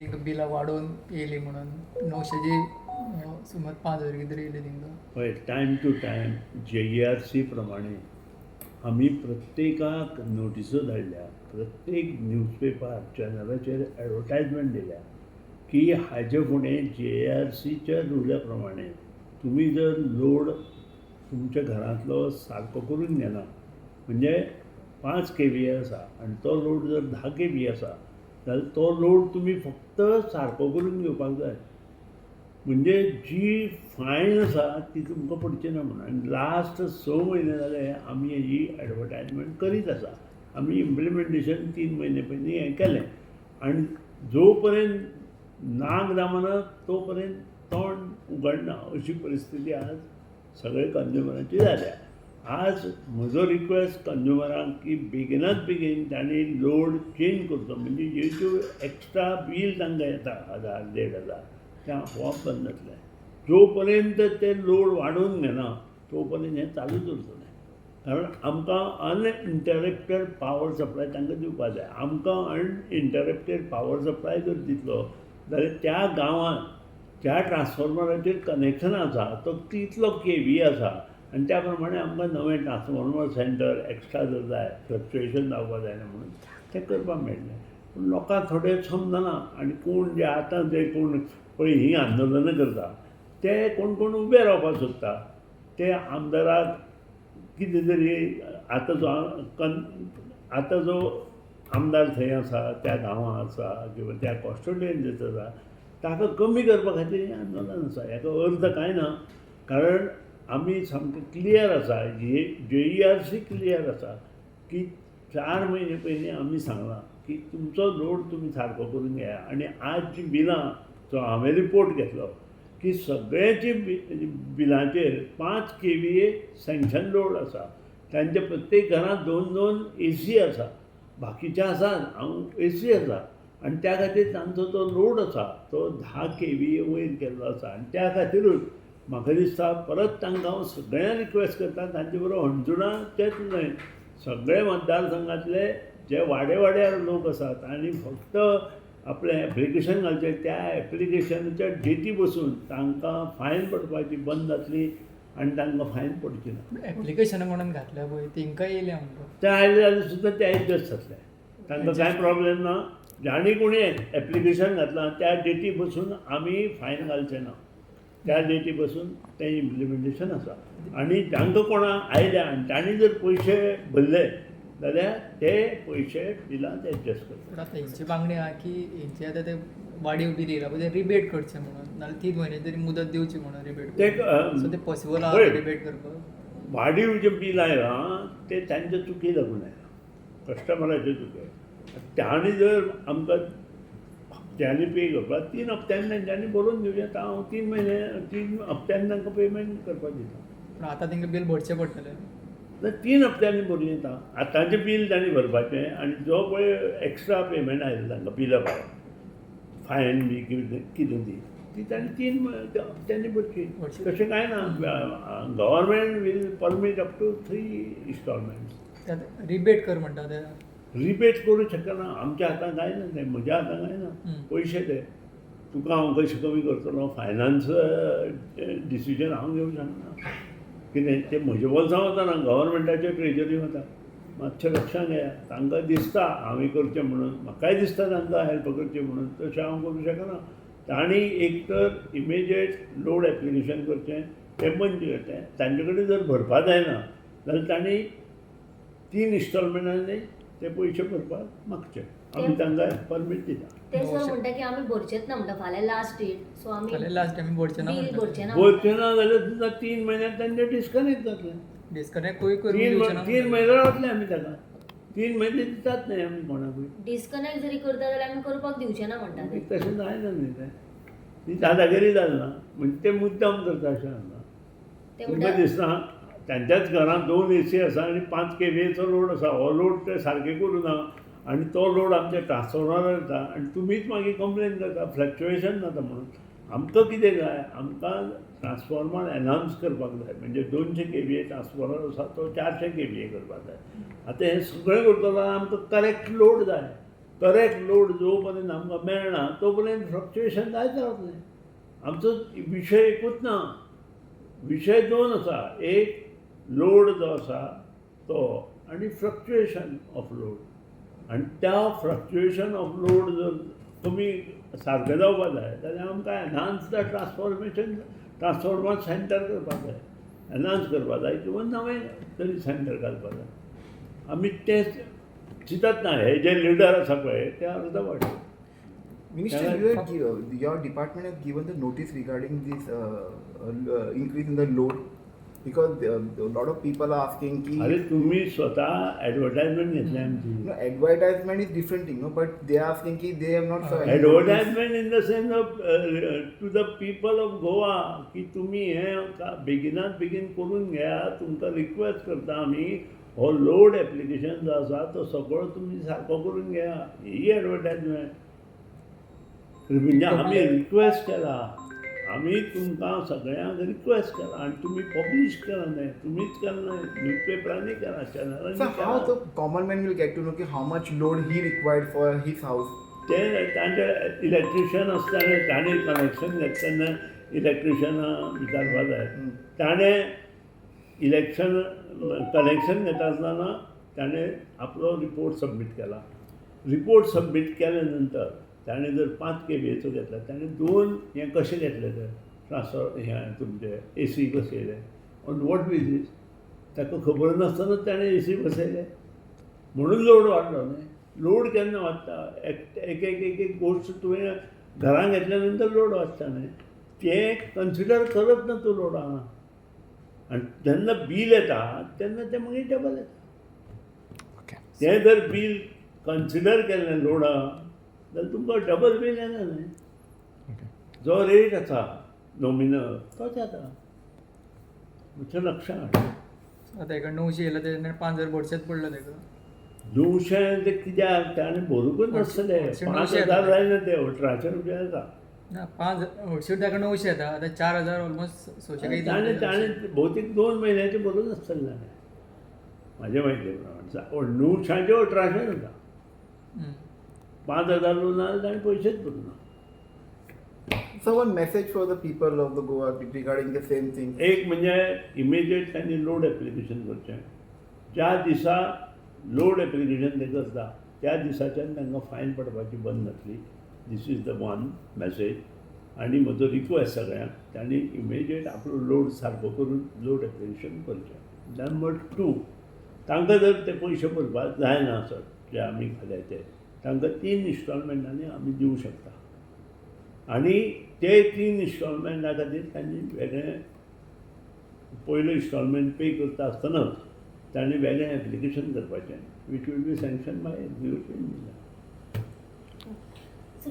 एक बिलां वाडोवन येयली म्हणून 900ची सुमार 5000 कितें तरी येयली तेंकां. पळय टायम टू टायम JERC प्रमाणे आमी प्रत्येकाक नोटिसो धाडल्या, प्रत्येक न्यूजपेपर चॅनलाचेर एडवर्टायजमेंट दिल्या की हाजे फुडें JERCच्या रुला प्रमाणे तुमी जर लोड तुमच्या घरांतलो सारको करून घेना, म्हणजे 5 kVA आसा आनी तो लोड जर 10 kVA आसा जाल्यार तो लोड तुमी फक्त सारको करून घेवपाक जाय. म्हणजे जी फायन आसा ती तुमकां पडची ना म्हणून. आनी लास्ट 6 म्हयने जाले आमी हेजी एडवर्टायजमेंट करीत आसा. आमी इम्प्लिमेंटेशन 3 म्हयने पयलीं हें केलें आनी जो पर्यंत नाग दामना तो पर्यंत तोंड उगडना अशी परिस्थिती आज सगळे कंज्युमरांची जाल्या. आज म्हजो रिक्वेस्ट कंज्युमरांक की बेगिनाच बेगीन तांणी लोड चेंज करचो, म्हणजे ज्यो एक्स्ट्रा बील तांकां येता 1000-1500 तें आपोआप बंद जातलें. जो पर्यंत ते लोड वाडोवन घेना तो पर्यंत हें चालूच उरतलें. कारण आमकां अनइंटरप्टेड पावर सप्लाय तांकां दिवपाक जाय. आमकां अनइंटरप्टेड पावर सप्लाय जर दितलो जाल्यार त्या गांवांत ज्या ट्रान्सफॉर्मराचेर कनेक्शन आसा तो तितलो KV आसा आनी त्या प्रमाणे आमकां नवें ट्रान्सफॉर्मर सेंटर एक्स्ट्रा जर जाय, फ्लक्च्युएशन जावपाक जायना म्हणून तें करपाक मेळटलें. पूण लोकांक थोडें समजना आनी कोण जे आतां जे कोण पळय हीं आंदोलनां करता ते कोण कोण उबे रावपाक सोदता. ते आमदाराक कितें तरी आतां जो आमदार थंय आसा त्या गांवांत आसा किंवा त्या कॉन्स्टिट्युएंसींत आसा ताका कमी करपा खातीर हें आंदोलन आसा. हेका अर्थ कांय ना. कारण आमी सामकें क्लियर आसा, JERC क्लियर आसा की 4 म्हयने पयलीं आमी सांगलां की तुमचो लोड तुमी सारको करून घेया. आनी आज जी बिलां जो हांवें रिपोर्ट घेतलो की सगळ्यांची बिलांचेर 5 kVA सँक्शन लोड आसा. तांच्या प्रत्येक घरांत 2-2 AC आसा. बाकीचे आसात, हांव AC आसा आनी त्या खातीर तांचो जो लोड आसा तो 10 kVA वयर केल्लो आसा. आनी त्या खातीरूच म्हाका दिसता परत तांकां हांव सगळ्यांक रिक्वेस्ट करता, तांचे बरोबर हणजुणाचेच न्हय, सगळे मतदारसंघातले जे वाड्यार लोक आसात आनी फक्त आपलें एप्लिकेशन घालचें, त्या एप्लिकेशनाच्या डेटी बसून तांकां फायन पडपाची बंद जातली आनी तांकां फायन पडची ना. एप्लिकेशनां कोणान घातल्या पळय तेंकां येयल्या म्हणटा. ते आयले जाल्यार सुद्दां ते एडजस्ट जातले. तांकां कांय प्रॉब्लेम ना. जाणी कोणी एप्लिकेशन घातलां त्या डेटी बसून आमी फायन घालचे ना. त्या डेटी बसून तें इम्प्लिमेंटेशन आसा. आनी जांकां कोणा आयल्या आनी तांणी जर पयशे भरले जाल्यार ते पयशे बिलांत एडजस्ट करता. पूण आतां हेंची मागणी आहा की हेंचे आतां ते वाडीव बील येयला पळय ते रिबेट करचें म्हणून, नाल्यार 3 म्हयने तरी मुदत दिवची म्हणून रिबेट. सो ते पॉसिबल आहा रिबेट करपाक? वाडीव जे बील आयलां ते तांचे चुकी लागून आयलां, कस्टमराचे चुकी. तांणी जर आमकां हप्त्यांनी पे करपाक 3 हप्त्यांनी तांच्यांनी भरून दिवचें. आतां हांव 3 हप्त्यांनी तांकां पेमेंट करपाक दिता. पूण आतां तांकां बील भरचें पडटलें. जाल्यार 3 हप्त्यांनी भरूं येता. आतांचें बील तांणी भरपाचें आनी जो पळय एक्स्ट्रा पेमेंट आयला तांकां बिला भायर फायन बी कितें ती तांणी 3 हप्त्यांनी भरची. तशें कांय ना. Government will permit up to 3 instalments. Rebate कर म्हणटा ते. रिबेट करूं शकना. आमच्या हातांत कांय ना तें, म्हज्या हातांत कांय ना. पयशे ते तुका हांव कशें कमी करतलो, फायनान्स डिसिजन हांव घेवंक शकना. कितें तें म्हज्या बोल्सांत वचना, गव्हर्मेंटाच्या ट्रेजरी वता. मातशें लक्षांत घेया. तांकां दिसता हांवें करचें म्हणून, म्हाकाय दिसता तांकां हेल्प करचें म्हणून, तशें हांव करूं शकना. तांणी एक तर इमिजिएट लोड एप्लिकेशन करचें, तें बंद करचें. तांचे कडेन जर भरपा जायना जाल्यार तांणी 3 इंस्टॉलमेंटांनी ते पयशे भरपाक मागचे. आमी तांकां परमीट दिता. ते सर म्हणटा की आमी भरचेच ना म्हणटा, फाल्यां लास्ट डेट. सो आमी फाल्यां लास्ट आमी भरचें ना बील म्हणटा. भरचें ना. भरचें ना जाल्यार सुद्दां 3 म्हयन्यांत तांचें डिस्कनेक्ट जातलें. डिस्कनेक्टूय करून दिवचें ना. 3 म्हयने रावतले आमी ताका. 3 म्हयने दितात न्हय आमी कोणाकूय. डिस्कनेक्ट जरी करता जाल्यार आमी करपाक दिवचें ना म्हणटा ते. तशें जायना न्हय तें. ती दादागिरी जालना. म्हणजे ते मुद्दाम करता अशें जाता. ते तुमकां म्हणटा दिसना तांच्याच घरांत 2 AC आसा आनी 5 kVAचो लोड आसा. हो लोड ते सारके करूं ना आनी तो लोड आमच्या ट्रान्सफॉर्मरार येता आनी तुमीच मागीर कंप्लेन करता फ्लक्च्युएशन जाता म्हणून. आमकां कितें जाय, आमकां ट्रान्सफॉर्मर एनहान्स करपाक जाय. म्हणजे 200 kVA ट्रान्सफॉर्मर आसा तो 400 kVA करपाक जाय. आतां हें सगळें करतलो जाल्यार आमकां करेक्ट लोड जाय. करेक्ट लोड जो पर्यंत आमकां मेळना तो पर्यंत फ्लक्च्युएशन जायत रावतलें. आमचो विशय एकूच ना, विशय दोन आसा. एक लोड जो आसा तो आनी फ्लक्च्युएशन ऑफ लोड. आनी त्या फ्लक्च्युएशन ऑफ लोड जर कमी सारकें जावपाक जाय जाल्यार आमकां एनहान्स द ट्रान्सफॉर्मर सेंटर करपाक जाय, एनहान्स करपाक जाय किंवा नवें तरी सेंटर घालपाक जाय. आमी तें चिंतत ना. हे जे लिडर आसा पळय ते अर्दवट. Minister, your department has given the notice regarding this increase in the load because a lot of people are asking ki अरे तुम्ही स्वतः ॲडव्हर्टायजमेंट घेतली आमची. no, advertisement is different thing, no, but they are asking ki they have not advertisement in the sense of to the people of Goa की तुम्ही हे बेगिनात बेगीन करून घ्या. तुमकां रिक्वेस्ट करता आमी, हो लोड एप्लिकेशन जो आसा तो सगळो तुमी सारको करून घ्या. ही ॲडव्हर्टायजमेंट म्हणजे आमी रिक्वेस्ट केला. आमी तुमकां सगळ्यांक रिक्वेस्ट केला आनी तुमी पब्लीश केला न्हय. तुमीच केला न्हय, न्यूजपेपरांनी केला, So चॅनलांनी how केला. the common man will get to know ki how much load he required for his house? ते तांचे इलेक्ट्रिशियन आसताले, ताणें कनेक्शन घेतलें तेन्ना इलेक्ट्रिशियना विचारपा जाय. ताणें कनेक्शन घेता आसतना ताणें आपलो रिपोर्ट सबमीट केला. रिपोर्ट सबमीट केल्या नंतर ताणें जर 5 kVAचो घेतला, ताणें 2 हें कशें घेतलें तर ट्रान्सफॉर हें तुमचें AC बसयलें ऑन वॉट बेजीस. ताका खबर नासतना ताणें AC बसयलें म्हणून लोड वाडलो न्हय. लोड केन्ना वाडटा? एक गोश्ट तुवें घरान घेतल्या नंतर लोड वाडटा न्हय. तें कन्सिडर करप ना तूं लोडां. आनी जेन्ना बील येता तेन्ना तें मागीर डबल येता. तें जर बील कन्सिडर केल्लें लोडां जाल्यार तुमकां डबल बील येना न्हय. जो रेट आसा नॉमिनल तोच येता. म्हजें लक्षांत हाड. आता एका 900 येयला तेन्ना 5000 भरचेच पडलो तेका. 900 ते कित्याक ताणें भरूंकच नासतले. 5000 जायना ते 1800 रुपया येता. ना 5 हरशीं ताका 900 येता. आतां 4000 ऑलमोस्ट 600 काही ताणें भौतीक 2 म्हयन्याचे भरून आसतलें ताणें म्हाजे म्हायती प्रमाण. 900चे 1800 जाता. 5000 लोन जाल्यार ताणें पयशेच Bharuna. So one message for the people of the Goa regarding the same thing. एक म्हणजे इमिजिएट तांणी लोड एप्लिकेशन करचें. ज्या दिसा लोड एप्लिकेशन तें करता त्या दिसाच्यान तांकां फायन पडपाची बंद जातली. This is the one message. आनी म्हजो रिक्वेस्ट सगळ्यांक तांणी इमिजिएट आपलो लोड सारको करून लोड एप्लिकेशन करचें. नंबर 2, तांकां जर ते पयशे भरपाक जायना आसत जे आमी घाले ते, तांकां 3 इन्स्टॉलमेंटांनी आमी दिवं शकता. आनी ते 3 इन्स्टॉलमेंटा खातीर तांणी वेगळें पयलो इन्स्टॉलमेंट पे करता आसतनाच तांणी वेगळें एप्लिकेशन करपाचें which will be sanction by executive minister. So,